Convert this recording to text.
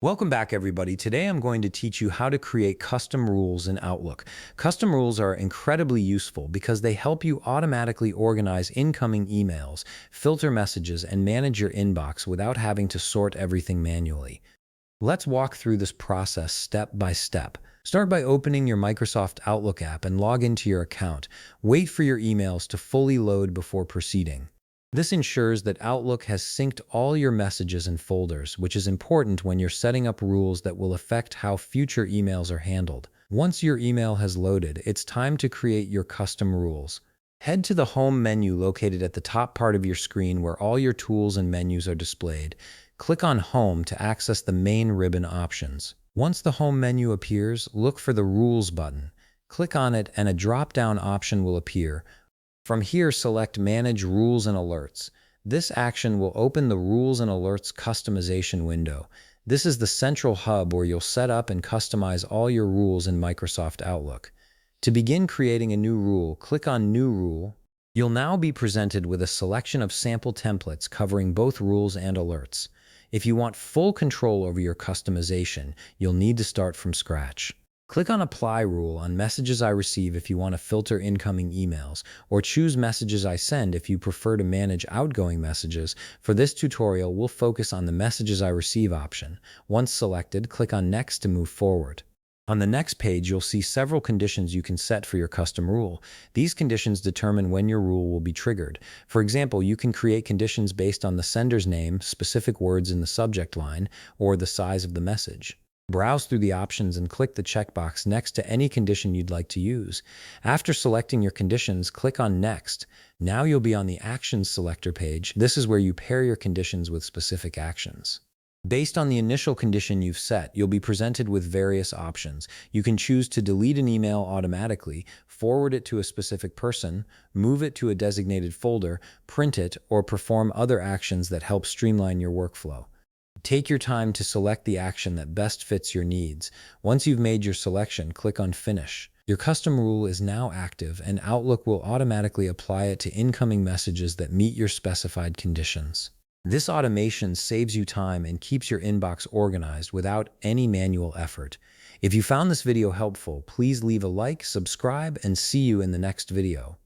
Welcome back, everybody. Today I'm going to teach you how to create custom rules in Outlook. Custom rules are incredibly useful because they help you automatically organize incoming emails, filter messages, and manage your inbox without having to sort everything manually. Let's walk through this process step by step. Start by opening your Microsoft Outlook app and log into your account. Wait for your emails to fully load before proceeding. This ensures that Outlook has synced all your messages and folders, which is important when you're setting up rules that will affect how future emails are handled. Once your email has loaded, it's time to create your custom rules. Head to the Home menu located at the top part of your screen where all your tools and menus are displayed. Click on Home to access the main ribbon options. Once the Home menu appears, look for the Rules button. Click on it and a drop-down option will appear. From here, select Manage Rules and Alerts. This action will open the Rules and Alerts customization window. This is the central hub where you'll set up and customize all your rules in Microsoft Outlook. To begin creating a new rule, click on New Rule. You'll now be presented with a selection of sample templates covering both rules and alerts. If you want full control over your customization, you'll need to start from scratch. Click on Apply Rule on Messages I Receive if you want to filter incoming emails, or choose Messages I Send if you prefer to manage outgoing messages. For this tutorial, we'll focus on the Messages I Receive option. Once selected, click on Next to move forward. On the next page, you'll see several conditions you can set for your custom rule. These conditions determine when your rule will be triggered. For example, you can create conditions based on the sender's name, specific words in the subject line, or the size of the message. Browse through the options and click the checkbox next to any condition you'd like to use. After selecting your conditions, click on Next. Now you'll be on the Actions selector page. This is where you pair your conditions with specific actions. Based on the initial condition you've set, you'll be presented with various options. You can choose to delete an email automatically, forward it to a specific person, move it to a designated folder, print it, or perform other actions that help streamline your workflow. Take your time to select the action that best fits your needs. Once you've made your selection, click on Finish. Your custom rule is now active, and Outlook will automatically apply it to incoming messages that meet your specified conditions. This automation saves you time and keeps your inbox organized without any manual effort. If you found this video helpful, please leave a like, subscribe, and see you in the next video.